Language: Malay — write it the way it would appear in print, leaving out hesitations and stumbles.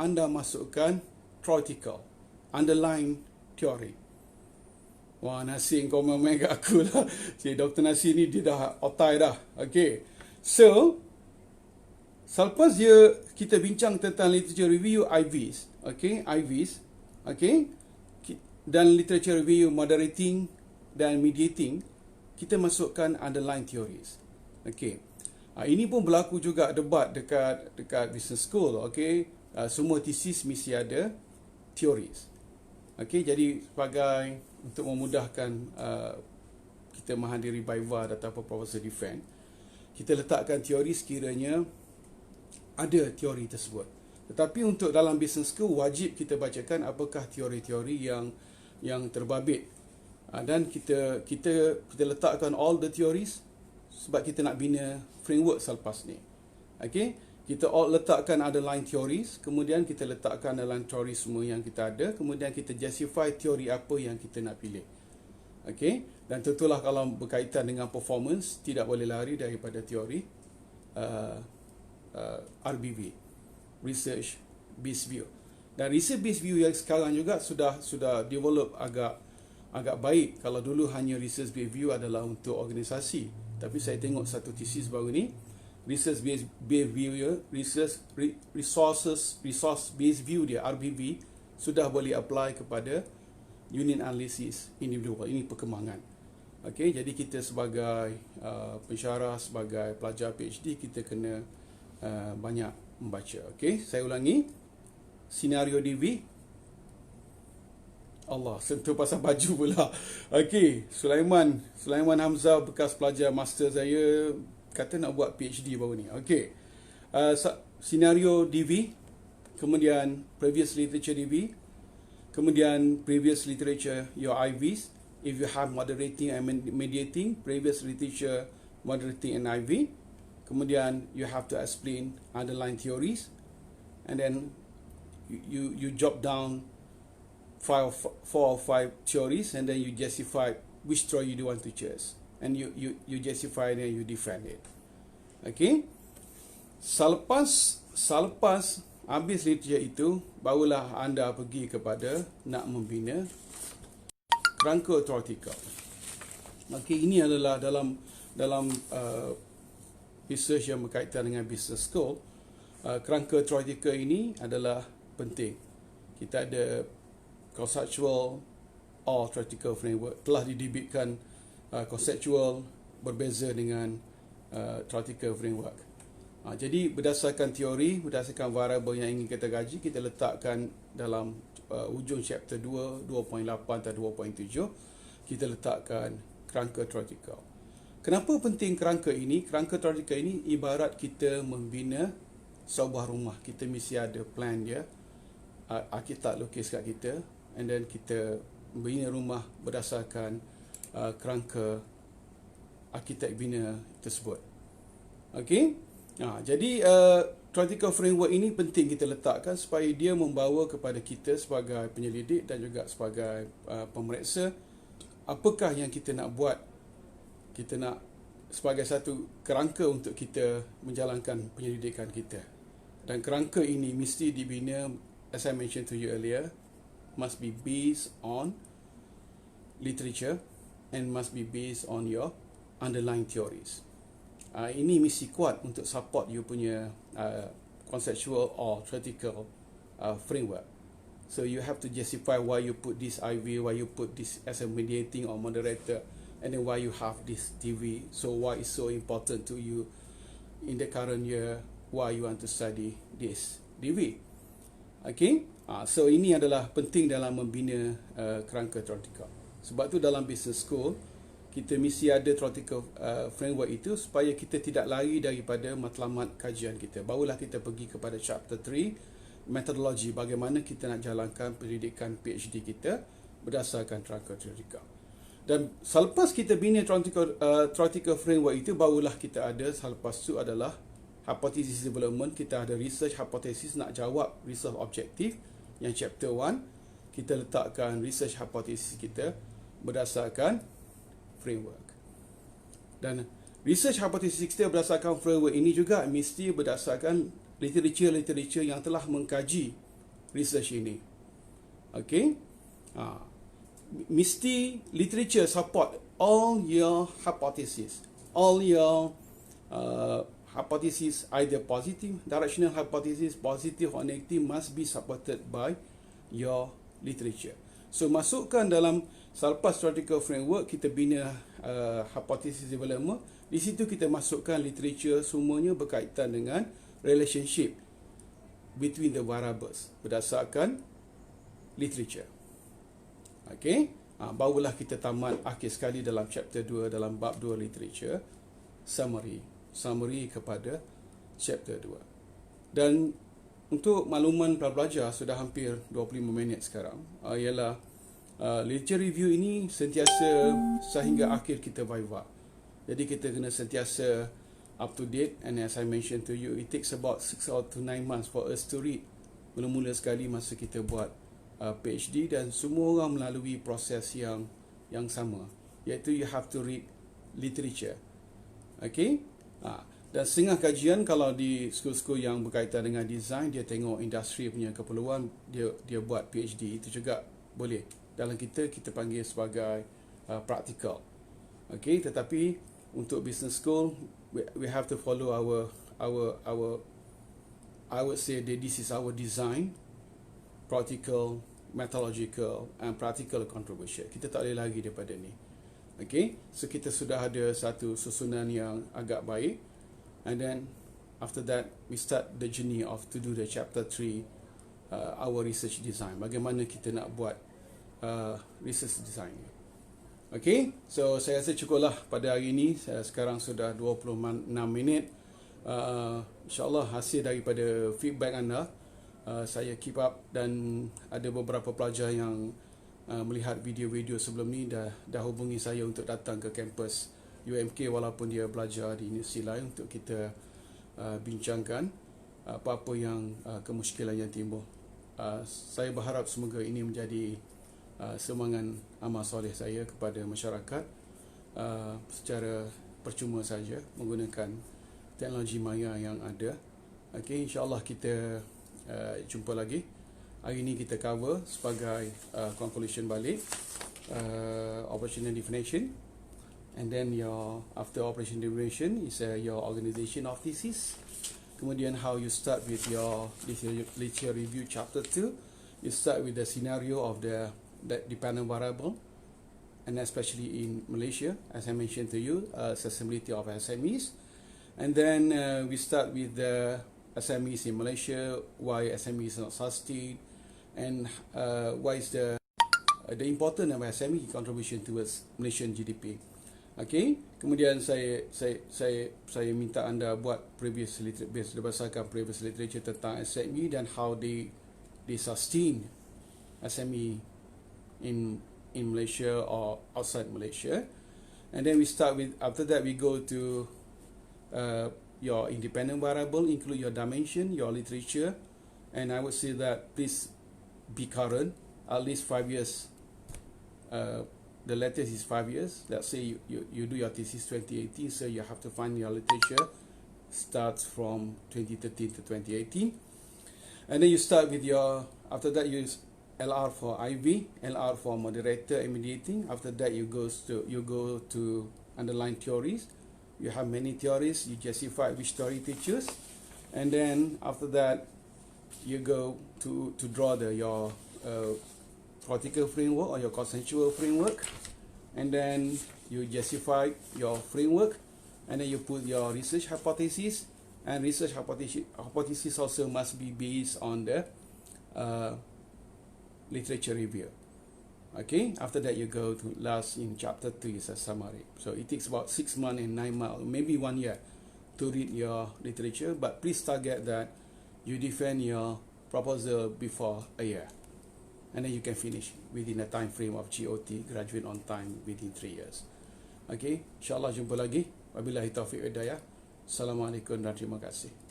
anda masukkan theoretical, underlying theory. Wah, Nasir kau main kat aku lah. Si Dr. Nasir ni dia dah otai dah. Okay. So, selepas kita bincang tentang literature review IVs. Okay, IVs. Okay. Dan literature review moderating dan mediating, kita masukkan underlying theories. Okay. Ini pun berlaku juga debat dekat business school. Okay. Semua thesis mesti ada theories. Okay, jadi sebagai untuk memudahkan kita menghadiri viva ataupun proposal defense, kita letakkan teori sekiranya ada teori tersebut. Tetapi untuk dalam business school wajib kita bacakan apakah teori-teori yang terbabit, dan kita letakkan all the theories sebab kita nak bina framework selepas ni. Okay, kita letakkan underlying theories, kemudian kita letakkan underlying theories semua yang kita ada, kemudian kita justify teori apa yang kita nak pilih. Okay, dan tentulah kalau berkaitan dengan performance, tidak boleh lari daripada teori RBV, Research Based View. Dan Research Based View yang sekarang juga sudah develop agak baik. Kalau dulu hanya Research Based View adalah untuk organisasi, tapi saya tengok satu thesis baru ni, Research Based View dia, Resource Based View dia, RBV, sudah boleh apply kepada unit analysis individual. Ini perkembangan. Okay, jadi kita sebagai pensyarah, sebagai pelajar PhD, kita kena banyak membaca. Okay, saya ulangi. Senario DV. Allah, sentuh pasal baju pula. Okay, Sulaiman Hamzah, bekas pelajar master saya, kata nak buat PhD baru ni. Okay, senario DV, kemudian previous literature DV, kemudian previous literature your IVs. If you have moderating and mediating, previous literature moderating and IV. Kemudian you have to explain underlying theories, and then you jot down 4 or 5 theories, and then you justify which theory you want to choose, and you justify and you defend it. Okay. Selepas habis literature itu, barulah anda pergi kepada nak membina kerangka theoretical. Okay, ini adalah dalam research yang berkaitan dengan business school. Kerangka theoretical ini adalah penting. Kita ada conceptual or theoretical framework. Telah didebitkan conceptual berbeza dengan theoretical framework. Jadi berdasarkan teori, berdasarkan variable yang ingin kita kaji, kita letakkan dalam ujung chapter 2, 2.8 atau 2.7, kita letakkan kerangka theoretical. Kenapa penting kerangka ini? Kerangka theoretical ini ibarat kita membina sebuah rumah. Kita mesti ada plan dia, arkitek lukis kat kita, and then kita bina rumah berdasarkan kerangka arkitek bina tersebut. Okay? Jadi theoretical framework ini penting kita letakkan supaya dia membawa kepada kita sebagai penyelidik dan juga sebagai pemeriksa apakah yang kita nak buat. Kita nak sebagai satu kerangka untuk kita menjalankan penyelidikan kita. Dan kerangka ini mesti dibina, as I mentioned to you earlier, must be based on literature and must be based on your underlying theories. Ini mesti kuat untuk support you punya conceptual or theoretical framework. So you have to justify why you put this IV, why you put this as a mediating or moderator, and then why you have this DV. So why it's so important to you in the current year, why you want to study this DV. Okay, so ini adalah penting dalam membina kerangka theoretical. Sebab tu dalam business school kita mesti ada theoretical framework itu supaya kita tidak lari daripada matlamat kajian kita. Barulah kita pergi kepada chapter 3, metodologi, bagaimana kita nak jalankan pendidikan PhD kita berdasarkan kerangka theoretical. Dan selepas kita bina theoretical framework itu, barulah kita ada, selepas itu adalah hypothesis development. Kita ada research hypothesis, nak jawab research objektif. Yang chapter 1, kita letakkan research hypothesis kita berdasarkan framework. Dan research hypothesis kita berdasarkan framework ini juga mesti berdasarkan literature yang telah mengkaji research ini. Okay, mesti literature support all your hypothesis, all your hypothesis, either positive, directional hypothesis, positive or negative, must be supported by your literature. So masukkan dalam selepas theoretical framework, kita bina hypothesis development. Di situ kita masukkan literature, semuanya berkaitan dengan relationship between the variables berdasarkan literature. Okay, barulah kita tamat akhir sekali dalam chapter 2, dalam bab 2 literature, summary kepada chapter 2. Dan untuk makluman pelajar sudah hampir 25 minit sekarang, ialah literature review ini sentiasa sehingga akhir kita viva. Jadi kita kena sentiasa up to date, and as I mentioned to you, it takes about 6 or to 9 months for us to read. Mula-mula sekali masa kita buat PhD, dan semua orang melalui proses yang sama, iaitu you have to read literature. Okay, dan setengah kajian kalau di school-school yang berkaitan dengan design, dia tengok industri punya keperluan, dia buat PhD. Itu juga boleh. Dalam kita panggil sebagai practical. Okay, tetapi untuk business school, we have to follow our I would say that this is our design, practical, methodological, and practical controversial. Kita tak boleh lagi daripada ni. Okay, so kita sudah ada satu susunan yang agak baik, and then after that we start the journey of to do the chapter 3, our research design. Bagaimana kita nak buat research design. Okay, so saya rasa cukuplah pada hari ini. Sekarang sudah 26 minit. InsyaAllah hasil daripada feedback anda, saya keep up, dan ada beberapa pelajar yang melihat video-video sebelum ni dah hubungi saya untuk datang ke kampus UMK walaupun dia belajar di universiti lain, untuk kita bincangkan apa-apa yang kemusykilan yang timbul. Saya berharap semoga ini menjadi semangat amal soleh saya kepada masyarakat, secara percuma saja menggunakan teknologi maya yang ada. Okay, insyaAllah kita jumpa lagi. Hari ini kita cover sebagai conclusion balik operational definition, and then your after operational definition is your organization of thesis. Kemudian how you start with your literature review chapter 2. You start with the scenario of that dependent variable, and especially in Malaysia, as I mentioned to you, accessibility of SMEs. And then we start with the SMEs in Malaysia, why SMEs are not sustained, and why is the importance of SME contribution towards Malaysian GDP. Okay, kemudian saya minta anda buat previous literature, berdasarkan previous literature tentang SME dan how they sustain SME in Malaysia or outside Malaysia. And then we start with, after that we go to your independent variable, include your dimension, your literature, and I would say that please be current, at least 5 years. The latest is 5 years. Let's say you do your thesis 2018, so you have to find your literature starts from 2013 to 2018, and then you start with your, after that you use LR for IV, LR for moderator and mediating. After that you go to underlying theories. You have many theories, you justify which theory to choose, and then after that you go to draw your theoretical framework or your conceptual framework, and then you justify your framework, and then you put your research hypothesis, and research hypothesis also must be based on the literature review. Okay, after that you go to last in chapter 3 is a summary. So it takes about 6 months and 9 months, maybe 1 year to read your literature, but please target that you defend your proposal before a year, and then you can finish within a time frame of GOT, graduate on time, within 3 years. Okay, insyaAllah jumpa lagi. Wabillahi taufiq wa hidayah. Assalamualaikum dan terima kasih.